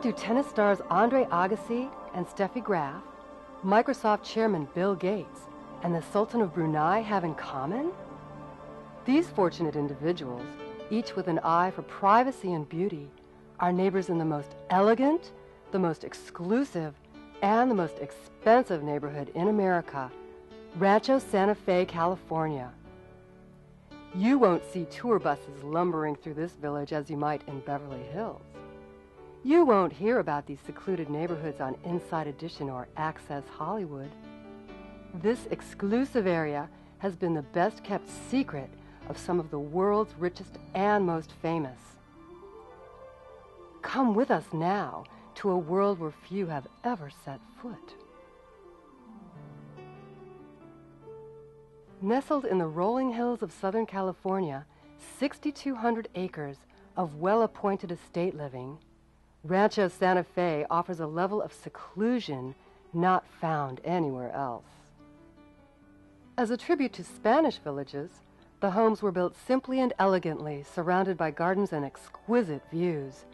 do tennis stars Andre Agassi and Steffi Graf, Microsoft chairman Bill Gates, and the Sultan of Brunei have in common? These fortunate individuals, each with an eye for privacy and beauty, are neighbors in the most elegant, the most exclusive, and the most expensive neighborhood in America, Rancho Santa Fe, California. You won't see tour buses lumbering through this village as you might in Beverly Hills. You won't hear about these secluded neighborhoods on Inside Edition or Access Hollywood. This exclusive area has been the best kept secret of some of the world's richest and most famous. Come with us now to a world where few have ever set foot. Nestled in the rolling hills of Southern California, 6,200 acres of well-appointed estate living, Rancho Santa Fe offers a level of seclusion not found anywhere else. As a tribute to Spanish villages, the homes were built simply and elegantly, surrounded by gardens and exquisite views,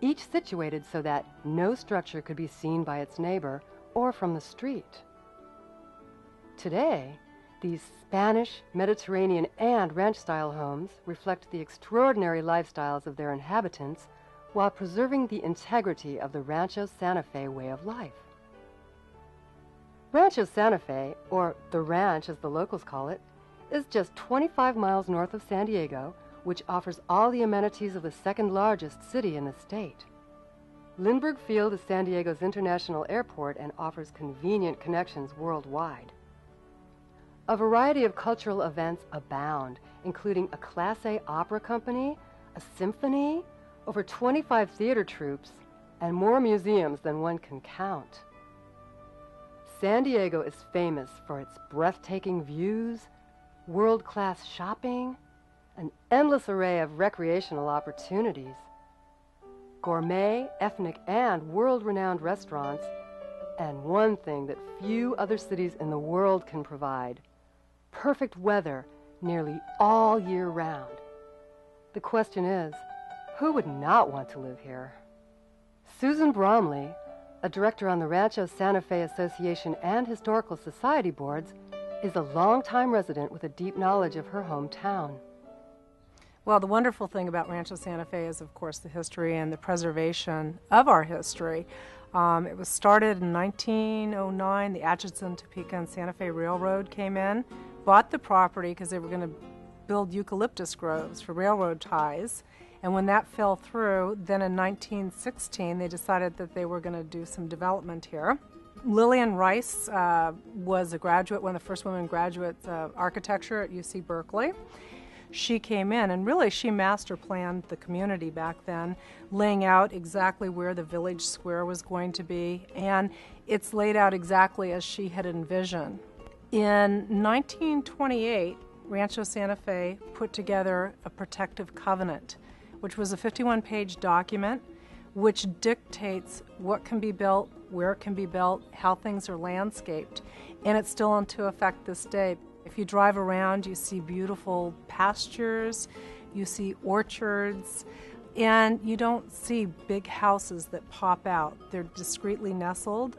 each situated so that no structure could be seen by its neighbor or from the street. Today, these Spanish, Mediterranean, and ranch-style homes reflect the extraordinary lifestyles of their inhabitants while preserving the integrity of the Rancho Santa Fe way of life. Rancho Santa Fe, or the Ranch as the locals call it, is just 25 miles north of San Diego, which offers all the amenities of the second largest city in the state. Lindbergh Field is San Diego's international airport and offers convenient connections worldwide. A variety of cultural events abound, including a Class A opera company, a symphony, over 25 theater troupes, and more museums than one can count. San Diego is famous for its breathtaking views, world-class shopping, an endless array of recreational opportunities, gourmet, ethnic, and world-renowned restaurants, and one thing that few other cities in the world can provide: perfect weather nearly all year round. The question is, who would not want to live here? Susan Bromley, a director on the Rancho Santa Fe Association and Historical Society boards, is a longtime resident with a deep knowledge of her hometown. Well, the wonderful thing about Rancho Santa Fe is, of course, the history and the preservation of our history. It was started in 1909. The Atchison, Topeka, and Santa Fe Railroad came in, bought the property because they were going to build eucalyptus groves for railroad ties. And when that fell through, then in 1916, they decided that they were going to do some development here. Lillian Rice was a graduate, one of the first women graduates of architecture at UC Berkeley. She came in and really she master planned the community back then, laying out exactly where the village square was going to be, and it's laid out exactly as she had envisioned. In 1928, Rancho Santa Fe put together a protective covenant, which was a 51-page document which dictates what can be built, where it can be built, how things are landscaped, and it's still into effect this day. If you drive around, you see beautiful pastures, you see orchards, and you don't see big houses that pop out. They're discreetly nestled.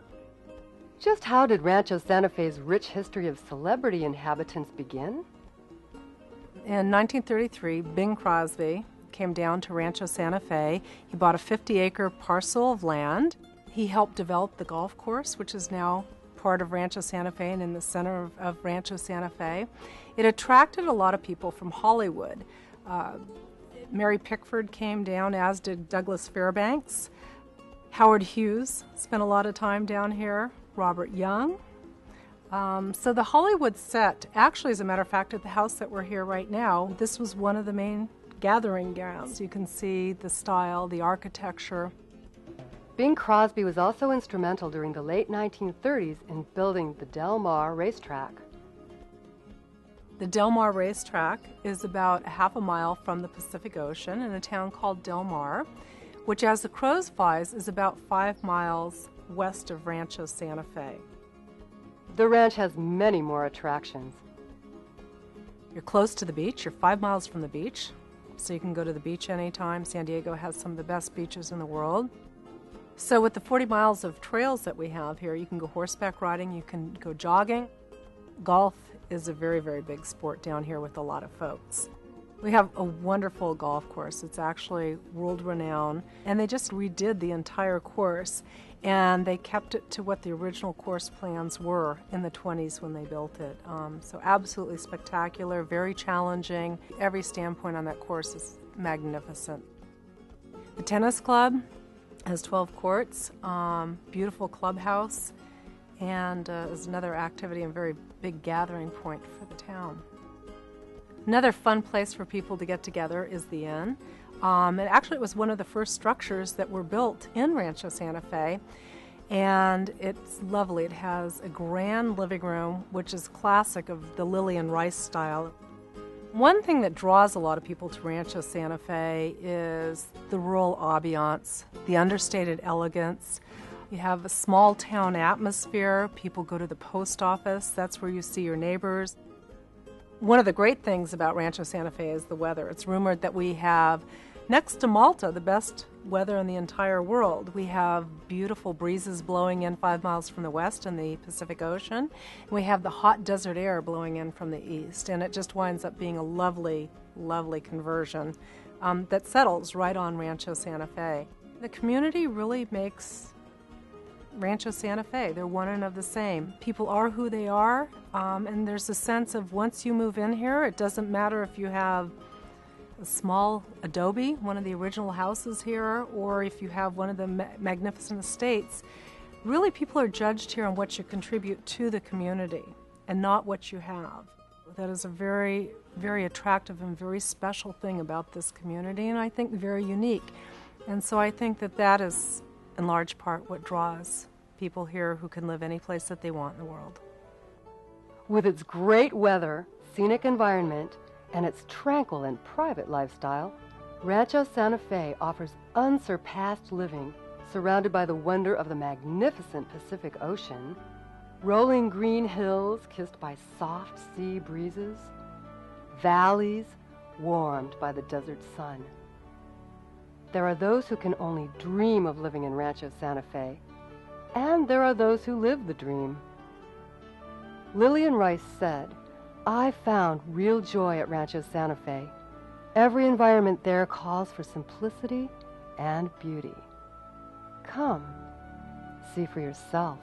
Just how did Rancho Santa Fe's rich history of celebrity inhabitants begin? In 1933, Bing Crosby came down to Rancho Santa Fe. He bought a 50-acre parcel of land. He helped develop the golf course, which is now part of Rancho Santa Fe and in the center of Rancho Santa Fe. It attracted a lot of people from Hollywood. Mary Pickford came down, as did Douglas Fairbanks. Howard Hughes spent a lot of time down here. Robert Young. So the Hollywood set, actually, as a matter of fact, at the house that we're here right now, this was one of the main gathering grounds. You can see the style, the architecture. Bing Crosby was also instrumental during the late 1930s in building the Del Mar racetrack. The Del Mar racetrack is about a half a mile from the Pacific Ocean in a town called Del Mar, which, as the crow flies, is about 5 miles west of Rancho Santa Fe. The ranch has many more attractions. You're close to the beach. You're 5 miles from the beach, so you can go to the beach anytime. San Diego has some of the best beaches in the world. So with the 40 miles of trails that we have here, you can go horseback riding, you can go jogging. Golf is a very, very big sport down here with a lot of folks. We have a wonderful golf course. It's actually world-renowned, and they just redid the entire course, and they kept it to what the original course plans were in the 20s when they built it. So absolutely spectacular, very challenging. Every standpoint on that course is magnificent. The tennis club has 12 courts, beautiful clubhouse, and is another activity and very big gathering point for the town. Another fun place for people to get together is the Inn. And actually it was one of the first structures that were built in Rancho Santa Fe, and it's lovely. It has a grand living room, which is classic of the Lily and Rice style. One thing that draws a lot of people to Rancho Santa Fe is the rural ambiance, the understated elegance. You have a small town atmosphere. People go to the post office. That's where you see your neighbors. One of the great things about Rancho Santa Fe is the weather. It's rumored that we have, next to Malta, the best weather in the entire world. We have beautiful breezes blowing in 5 miles from the west in the Pacific Ocean. And we have the hot desert air blowing in from the east. And it just winds up being a lovely, lovely conversion that settles right on Rancho Santa Fe. The community really makes Rancho Santa Fe. They're one and of the same. People are who they are, and there's a sense of once you move in here, it doesn't matter if you have a small adobe, one of the original houses here, or if you have one of the magnificent estates. Really, people are judged here on what you contribute to the community and not what you have. That is a very, very attractive and very special thing about this community, and I think very unique. And so I think that that is in large part what draws people here who can live any place that they want in the world. With its great weather, scenic environment, and its tranquil and private lifestyle, Rancho Santa Fe offers unsurpassed living, surrounded by the wonder of the magnificent Pacific Ocean, rolling green hills kissed by soft sea breezes, valleys warmed by the desert sun. There are those who can only dream of living in Rancho Santa Fe, and there are those who live the dream. Lillian Rice said, "I found real joy at Rancho Santa Fe. Every environment there calls for simplicity and beauty. Come, see for yourself."